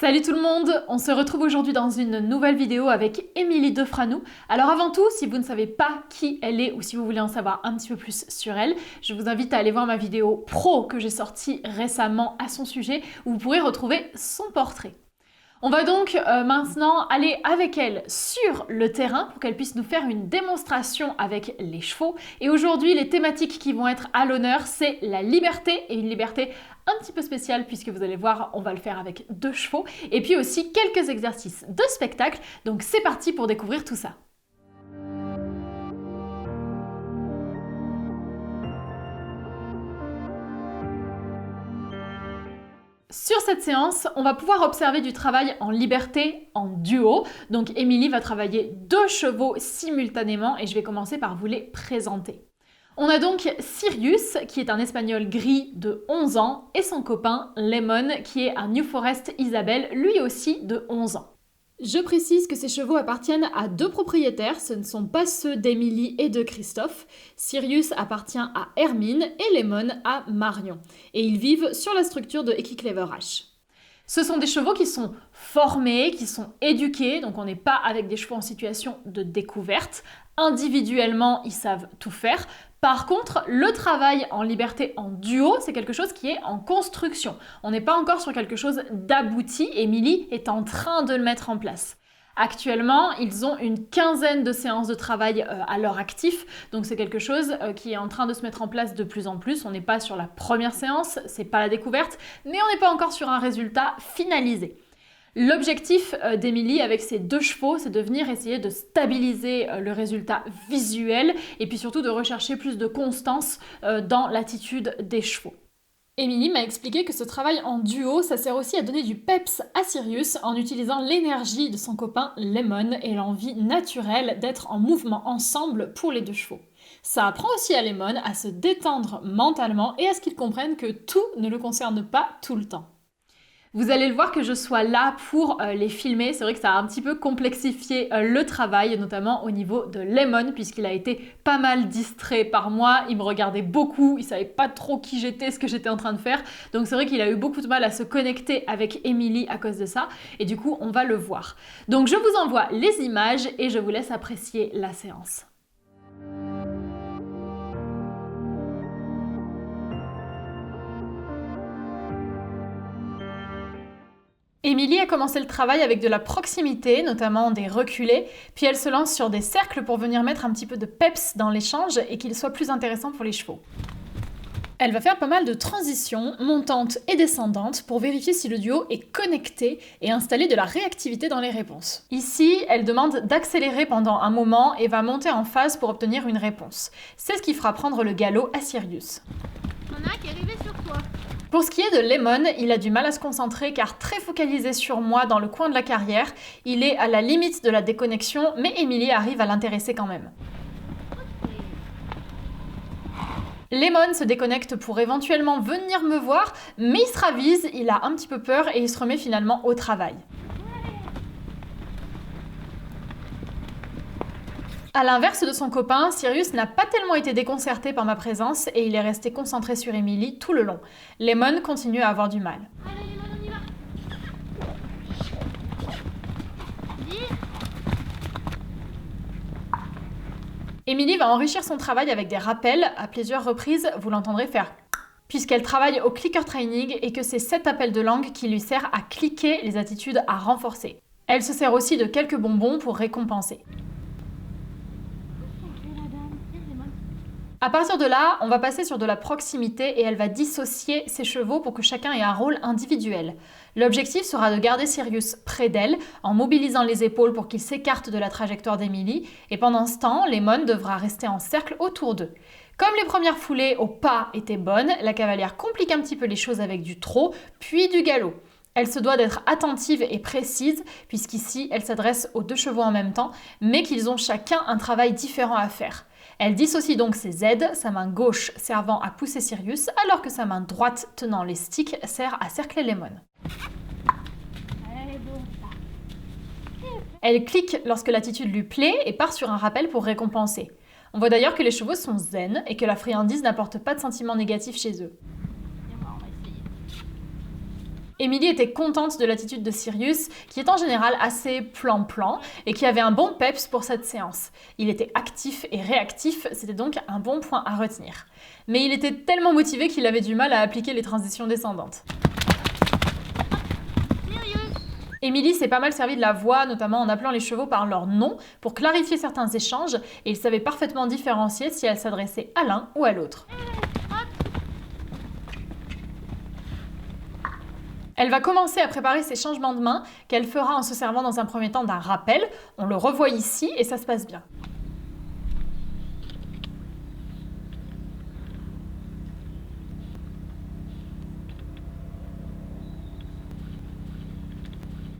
Salut tout le monde, on se retrouve aujourd'hui dans une nouvelle vidéo avec Émilie Defranou. Alors avant tout, si vous ne savez pas qui elle est ou si vous voulez en savoir un petit peu plus sur elle, je vous invite à aller voir ma vidéo pro que j'ai sortie récemment à son sujet où vous pourrez retrouver son portrait. On va donc maintenant aller avec elle sur le terrain pour qu'elle puisse nous faire une démonstration avec les chevaux. Et aujourd'hui, les thématiques qui vont être à l'honneur, c'est la liberté et une liberté un petit peu spéciale puisque vous allez voir, on va le faire avec 2 chevaux. Et puis aussi quelques exercices de spectacle. Donc c'est parti pour découvrir tout ça. Sur cette séance, on va pouvoir observer du travail en liberté en duo. Donc Émilie va travailler 2 chevaux simultanément et je vais commencer par vous les présenter. On a donc Sirius, qui est un espagnol gris de 11 ans, et son copain Lemon, qui est un New Forest Isabelle, lui aussi de 11 ans. Je précise que ces chevaux appartiennent à 2 propriétaires, ce ne sont pas ceux d'Émilie et de Christophe. Sirius appartient à Hermine et Lemon à Marion. Et ils vivent sur la structure de Equiclever H. Ce sont des chevaux qui sont formés, qui sont éduqués, donc on n'est pas avec des chevaux en situation de découverte. Individuellement, ils savent tout faire. Par contre, le travail en liberté en duo, c'est quelque chose qui est en construction. On n'est pas encore sur quelque chose d'abouti. Émilie est en train de le mettre en place. Actuellement, ils ont une 15aine de séances de travail à leur actif, donc c'est quelque chose qui est en train de se mettre en place de plus en plus. On n'est pas sur la première séance, c'est pas la découverte, mais on n'est pas encore sur un résultat finalisé. L'objectif d'Émilie avec ses 2 chevaux, c'est de venir essayer de stabiliser le résultat visuel et puis surtout de rechercher plus de constance dans l'attitude des chevaux. Émilie m'a expliqué que ce travail en duo, ça sert aussi à donner du peps à Sirius en utilisant l'énergie de son copain Lemon et l'envie naturelle d'être en mouvement ensemble pour les 2 chevaux. Ça apprend aussi à Lemon à se détendre mentalement et à ce qu'il comprenne que tout ne le concerne pas tout le temps. Vous allez le voir que je sois là pour les filmer, c'est vrai que ça a un petit peu complexifié le travail, notamment au niveau de Lemon, puisqu'il a été pas mal distrait par moi, il me regardait beaucoup, il savait pas trop qui j'étais, ce que j'étais en train de faire, donc c'est vrai qu'il a eu beaucoup de mal à se connecter avec Émilie à cause de ça, et du coup on va le voir. Donc je vous envoie les images et je vous laisse apprécier la séance. Émilie a commencé le travail avec de la proximité, notamment des reculés, puis elle se lance sur des cercles pour venir mettre un petit peu de peps dans l'échange et qu'il soit plus intéressant pour les chevaux. Elle va faire pas mal de transitions montantes et descendantes pour vérifier si le duo est connecté et installer de la réactivité dans les réponses. Ici, elle demande d'accélérer pendant un moment et va monter en phase pour obtenir une réponse. C'est ce qui fera prendre le galop à Sirius. Il y en a un qui est arrivé sur toi. Pour ce qui est de Lemon, il a du mal à se concentrer car très focalisé sur moi dans le coin de la carrière. Il est à la limite de la déconnexion, mais Émilie arrive à l'intéresser quand même. Lemon se déconnecte pour éventuellement venir me voir, mais il se ravise, il a un petit peu peur et il se remet finalement au travail. A l'inverse de son copain, Sirius n'a pas tellement été déconcerté par ma présence et il est resté concentré sur Émilie tout le long. Lemon continue à avoir du mal. Allez, Lemon, on y va. Dis. Émilie va enrichir son travail avec des rappels. À plusieurs reprises, vous l'entendrez faire puisqu'elle travaille au clicker training et que c'est cet appel de langue qui lui sert à cliquer les attitudes à renforcer. Elle se sert aussi de quelques bonbons pour récompenser. À partir de là, on va passer sur de la proximité et elle va dissocier ses chevaux pour que chacun ait un rôle individuel. L'objectif sera de garder Sirius près d'elle en mobilisant les épaules pour qu'il s'écarte de la trajectoire d'Émilie et pendant ce temps, Lemon devra rester en cercle autour d'eux. Comme les premières foulées au pas étaient bonnes, la cavalière complique un petit peu les choses avec du trot, puis du galop. Elle se doit d'être attentive et précise, puisqu'ici, elle s'adresse aux 2 chevaux en même temps, mais qu'ils ont chacun un travail différent à faire. Elle dissocie donc ses aides, sa main gauche servant à pousser Sirius, alors que sa main droite tenant les sticks sert à cercler Lemon. Elle clique lorsque l'attitude lui plaît et part sur un rappel pour récompenser. On voit d'ailleurs que les chevaux sont zen et que la friandise n'apporte pas de sentiments négatifs chez eux. Émilie était contente de l'attitude de Sirius, qui est en général assez plan-plan et qui avait un bon peps pour cette séance. Il était actif et réactif, c'était donc un bon point à retenir. Mais il était tellement motivé qu'il avait du mal à appliquer les transitions descendantes. Émilie s'est pas mal servi de la voix, notamment en appelant les chevaux par leur nom, pour clarifier certains échanges, et il savait parfaitement différencier si elle s'adressait à l'un ou à l'autre. Elle va commencer à préparer ses changements de main, qu'elle fera en se servant dans un premier temps d'un rappel. On le revoit ici, et ça se passe bien.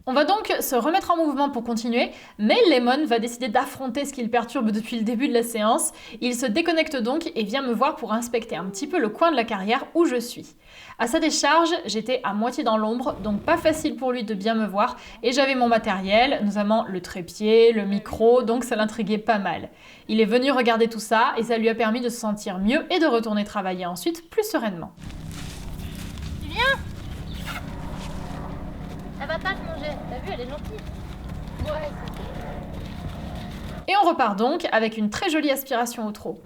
On va donc se remettre en mouvement pour continuer, mais Lemon va décider d'affronter ce qui le perturbe depuis le début de la séance. Il se déconnecte donc et vient me voir pour inspecter un petit peu le coin de la carrière où je suis. À sa décharge, j'étais à moitié dans l'ombre, donc pas facile pour lui de bien me voir, et j'avais mon matériel, notamment le trépied, le micro, donc ça l'intriguait pas mal. Il est venu regarder tout ça, et ça lui a permis de se sentir mieux et de retourner travailler ensuite plus sereinement. Tu viens? Elle va pas te manger. T'as vu, elle est gentille. Ouais. Et on repart donc avec une très jolie aspiration au trot.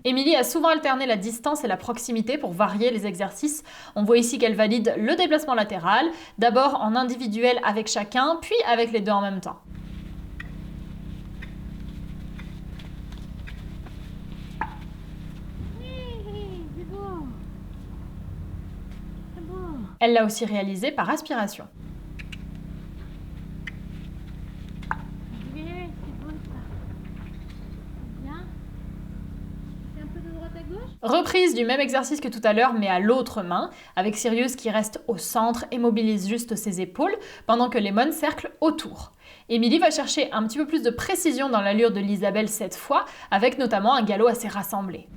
Émilie a souvent alterné la distance et la proximité pour varier les exercices. On voit ici qu'elle valide le déplacement latéral, d'abord en individuel avec chacun, puis avec les deux en même temps. C'est beau. C'est beau. Elle l'a aussi réalisé par aspiration. Reprise du même exercice que tout à l'heure, mais à l'autre main, avec Sirius qui reste au centre et mobilise juste ses épaules, pendant que Lemon cercle autour. Émilie va chercher un petit peu plus de précision dans l'allure de l'Isabelle cette fois, avec notamment un galop assez rassemblé.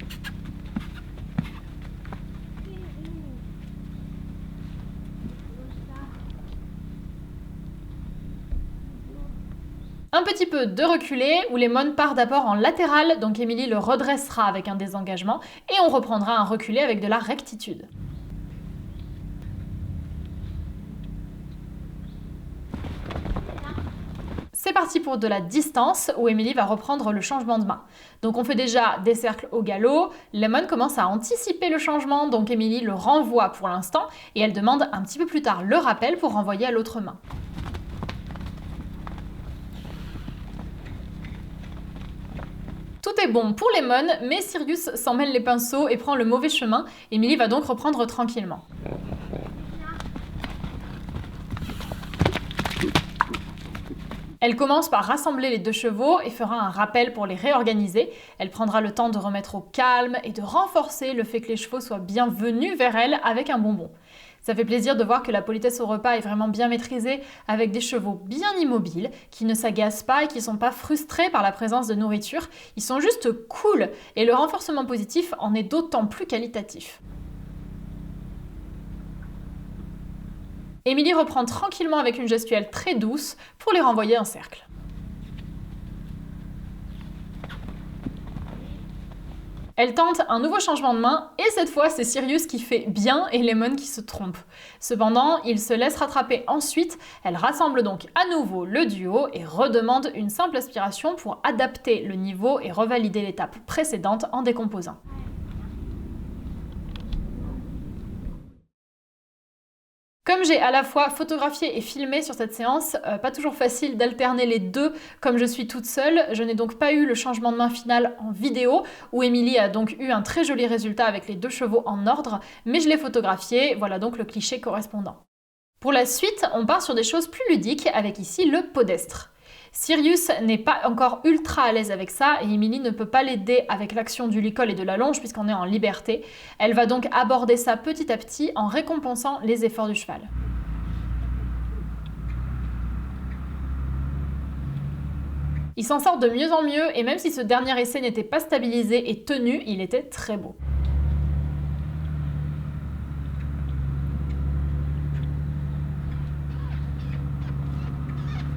Un petit peu de reculé, où Lemon part d'abord en latéral, donc Émilie le redressera avec un désengagement, et on reprendra un reculé avec de la rectitude. C'est parti pour de la distance, où Émilie va reprendre le changement de main. Donc on fait déjà des cercles au galop, Lemon commence à anticiper le changement, donc Émilie le renvoie pour l'instant, et elle demande un petit peu plus tard le rappel pour renvoyer à l'autre main. Tout est bon pour Lemon, mais Sirius s'en mêle les pinceaux et prend le mauvais chemin. Émilie va donc reprendre tranquillement. Elle commence par rassembler les deux chevaux et fera un rappel pour les réorganiser. Elle prendra le temps de remettre au calme et de renforcer le fait que les chevaux soient bien venus vers elle avec un bonbon. Ça fait plaisir de voir que la politesse au repas est vraiment bien maîtrisée avec des chevaux bien immobiles, qui ne s'agacent pas et qui ne sont pas frustrés par la présence de nourriture. Ils sont juste cool et le renforcement positif en est d'autant plus qualitatif. Émilie reprend tranquillement avec une gestuelle très douce pour les renvoyer en cercle. Elle tente un nouveau changement de main et cette fois c'est Sirius qui fait bien et Lemon qui se trompe. Cependant, il se laisse rattraper ensuite, elle rassemble donc à nouveau le duo et redemande une simple aspiration pour adapter le niveau et revalider l'étape précédente en décomposant. Comme j'ai à la fois photographié et filmé sur cette séance, pas toujours facile d'alterner les deux comme je suis toute seule, je n'ai donc pas eu le changement de main final en vidéo, où Émilie a donc eu un très joli résultat avec les deux chevaux en ordre, mais je l'ai photographié, voilà donc le cliché correspondant. Pour la suite, on part sur des choses plus ludiques avec ici le podestre. Sirius n'est pas encore ultra à l'aise avec ça et Émilie ne peut pas l'aider avec l'action du licol et de la longe puisqu'on est en liberté. Elle va donc aborder ça petit à petit en récompensant les efforts du cheval. Il s'en sort de mieux en mieux et même si ce dernier essai n'était pas stabilisé et tenu, il était très beau.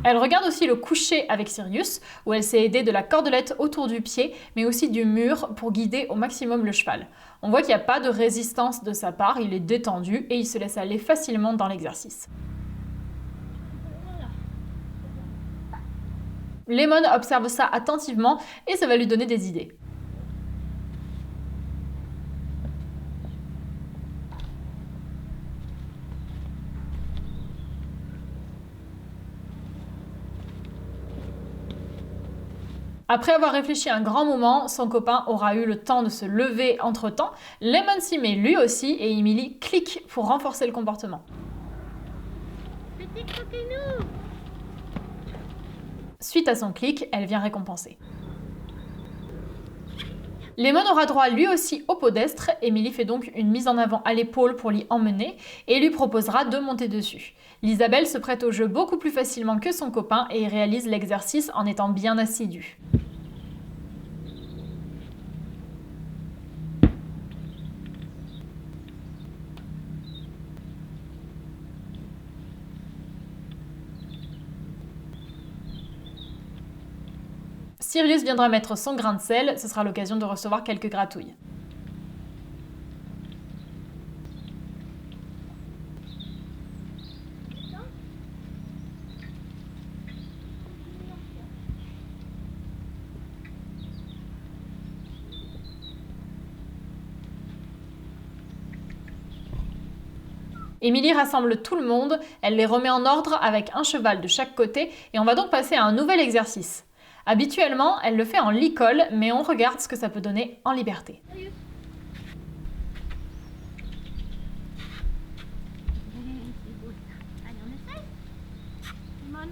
Elle regarde aussi le coucher avec Sirius, où elle s'est aidée de la cordelette autour du pied, mais aussi du mur pour guider au maximum le cheval. On voit qu'il n'y a pas de résistance de sa part, il est détendu et il se laisse aller facilement dans l'exercice. Lemon observe ça attentivement et ça va lui donner des idées. Après avoir réfléchi un grand moment, son copain aura eu le temps de se lever entre-temps. Lemon s'y met lui aussi et Emily clique pour renforcer le comportement. Petit coquinou. Suite à son clic, elle vient récompenser. Lemon aura droit lui aussi au podestre. Emily fait donc une mise en avant à l'épaule pour l'y emmener et lui proposera de monter dessus. L'Isabelle se prête au jeu beaucoup plus facilement que son copain et réalise l'exercice en étant bien assidue. Sirius viendra mettre son grain de sel, ce sera l'occasion de recevoir quelques gratouilles. Emily rassemble tout le monde, elle les remet en ordre avec un cheval de chaque côté et on va donc passer à un nouvel exercice. Habituellement, elle le fait en licol, mais on regarde ce que ça peut donner en liberté. Allez, on essaye. Lemon.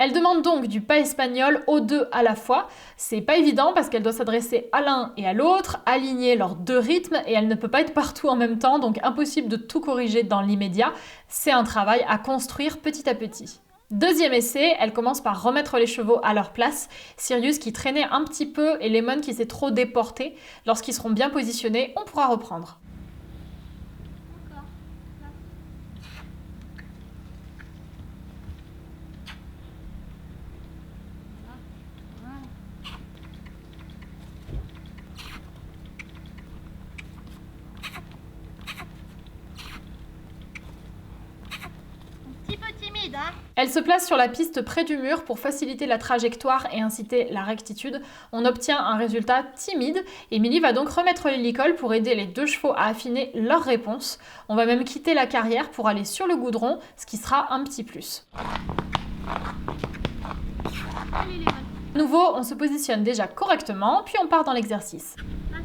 Elle demande donc du pas espagnol aux deux à la fois. C'est pas évident parce qu'elle doit s'adresser à l'un et à l'autre, aligner leurs deux rythmes et elle ne peut pas être partout en même temps, donc impossible de tout corriger dans l'immédiat. C'est un travail à construire petit à petit. Deuxième essai, elle commence par remettre les chevaux à leur place. Sirius qui traînait un petit peu et Lemon qui s'est trop déporté. Lorsqu'ils seront bien positionnés, on pourra reprendre. Encore. Un petit peu timide, hein? Elle se place sur la piste près du mur pour faciliter la trajectoire et inciter la rectitude. On obtient un résultat timide. Emily va donc remettre l'hélicole pour aider les deux chevaux à affiner leur réponse. On va même quitter la carrière pour aller sur le goudron, ce qui sera un petit plus. Allez, Lemon. De nouveau, on se positionne déjà correctement, puis on part dans l'exercice. Passe.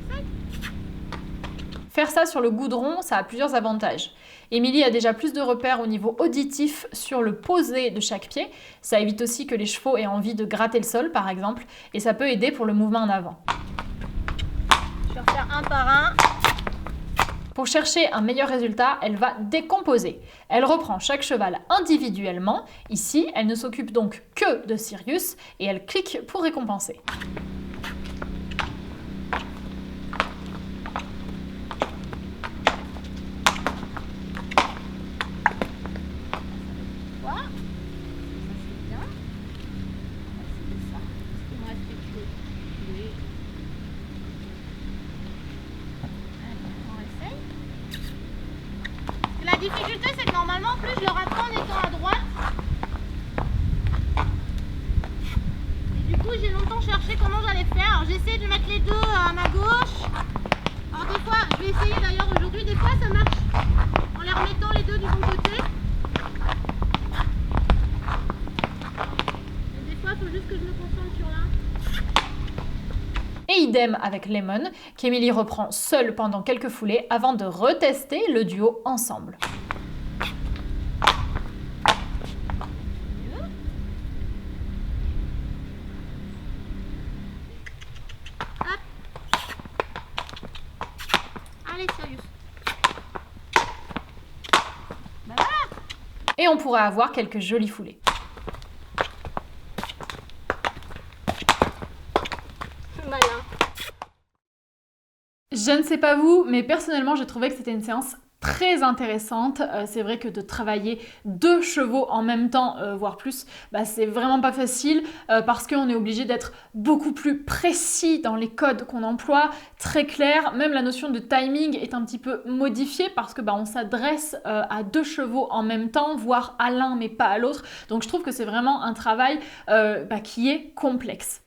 On essaye? Faire ça sur le goudron, ça a plusieurs avantages. Emily a déjà plus de repères au niveau auditif sur le posé de chaque pied. Ça évite aussi que les chevaux aient envie de gratter le sol, par exemple, et ça peut aider pour le mouvement en avant. Je vais refaire un par un. Pour chercher un meilleur résultat, elle va décomposer. Elle reprend chaque cheval individuellement. Ici, elle ne s'occupe donc que de Sirius et elle clique pour récompenser. Quoi? Ça c'est bien. On va essayer ça. Est-ce qu'il me reste quelque chose? Oui. Allez, on essaye. La difficulté, c'est que normalement, en plus, je le apprends en étant à droite. Et du coup, j'ai longtemps cherché comment j'allais faire. Alors, j'ai essayé de mettre les deux à ma gauche. Alors, des fois, je vais essayer d'ailleurs aujourd'hui, des fois, ça marche en les remettant les deux du bon côté. Et des fois, il faut juste que je me concentre sur l'un. Et idem avec Lemon, qu'Emily reprend seule pendant quelques foulées avant de retester le duo ensemble. Hop. Allez, Sirius. Bah voilà. Et on pourrait avoir quelques jolies foulées. Malin. Je ne sais pas vous, mais personnellement, j'ai trouvé que c'était une séance très intéressante. C'est vrai que de travailler 2 chevaux en même temps, voire plus, c'est vraiment pas facile parce qu'on est obligé d'être beaucoup plus précis dans les codes qu'on emploie, très clair. Même la notion de timing est un petit peu modifiée parce que on s'adresse à 2 chevaux en même temps, voire à l'un mais pas à l'autre. Donc je trouve que c'est vraiment un travail qui est complexe.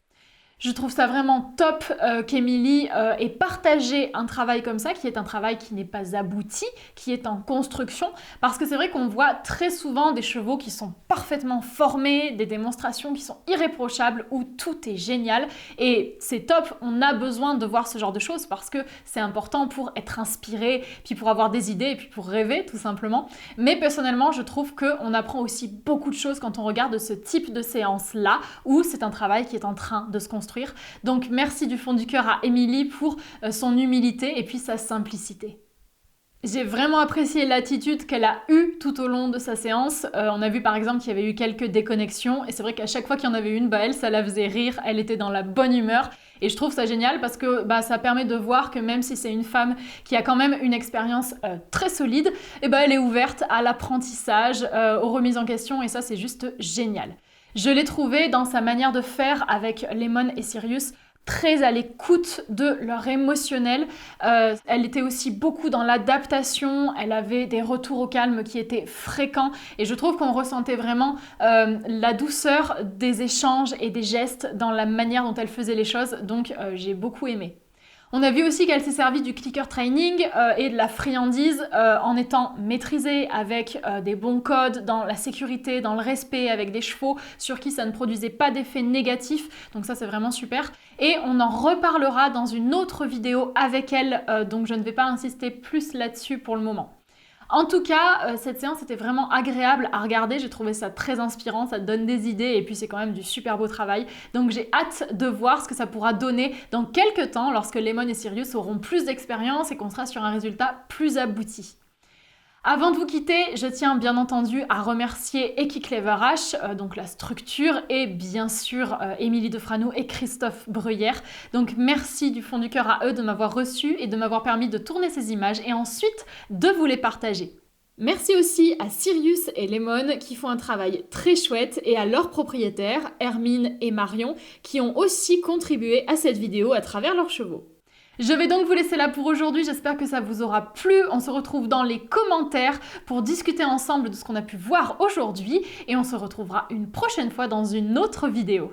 Je trouve ça vraiment top qu'Emilie ait partagé un travail comme ça, qui est un travail qui n'est pas abouti, qui est en construction, parce que c'est vrai qu'on voit très souvent des chevaux qui sont parfaitement formés, des démonstrations qui sont irréprochables, où tout est génial, et c'est top, on a besoin de voir ce genre de choses, parce que c'est important pour être inspiré, puis pour avoir des idées, et puis pour rêver, tout simplement. Mais personnellement, je trouve qu'on apprend aussi beaucoup de choses quand on regarde ce type de séance-là, où c'est un travail qui est en train de se construire. Donc merci du fond du cœur à Emilie pour son humilité et puis sa simplicité. J'ai vraiment apprécié l'attitude qu'elle a eue tout au long de sa séance. On a vu par exemple qu'il y avait eu quelques déconnexions et c'est vrai qu'à chaque fois qu'il y en avait une, elle, ça la faisait rire, elle était dans la bonne humeur. Et je trouve ça génial parce que ça permet de voir que même si c'est une femme qui a quand même une expérience très solide, elle est ouverte à l'apprentissage, aux remises en question et ça c'est juste génial. Je l'ai trouvée dans sa manière de faire avec Lemon et Sirius très à l'écoute de leur émotionnel. Elle était aussi beaucoup dans l'adaptation, elle avait des retours au calme qui étaient fréquents et je trouve qu'on ressentait vraiment la douceur des échanges et des gestes dans la manière dont elle faisait les choses, donc j'ai beaucoup aimé. On a vu aussi qu'elle s'est servie du clicker training et de la friandise en étant maîtrisée avec des bons codes dans la sécurité, dans le respect, avec des chevaux sur qui ça ne produisait pas d'effet négatif. Donc ça c'est vraiment super. Et on en reparlera dans une autre vidéo avec elle, donc je ne vais pas insister plus là-dessus pour le moment. En tout cas, cette séance était vraiment agréable à regarder, j'ai trouvé ça très inspirant, ça donne des idées et puis c'est quand même du super beau travail. Donc j'ai hâte de voir ce que ça pourra donner dans quelques temps lorsque Lemon et Sirius auront plus d'expérience et qu'on sera sur un résultat plus abouti. Avant de vous quitter, je tiens bien entendu à remercier Equiclever H, donc la structure, et bien sûr Émilie Defranoux et Christophe Bruyère. Donc merci du fond du cœur à eux de m'avoir reçu et de m'avoir permis de tourner ces images et ensuite de vous les partager. Merci aussi à Sirius et Lemon qui font un travail très chouette et à leurs propriétaires, Hermine et Marion, qui ont aussi contribué à cette vidéo à travers leurs chevaux. Je vais donc vous laisser là pour aujourd'hui, j'espère que ça vous aura plu. On se retrouve dans les commentaires pour discuter ensemble de ce qu'on a pu voir aujourd'hui et on se retrouvera une prochaine fois dans une autre vidéo.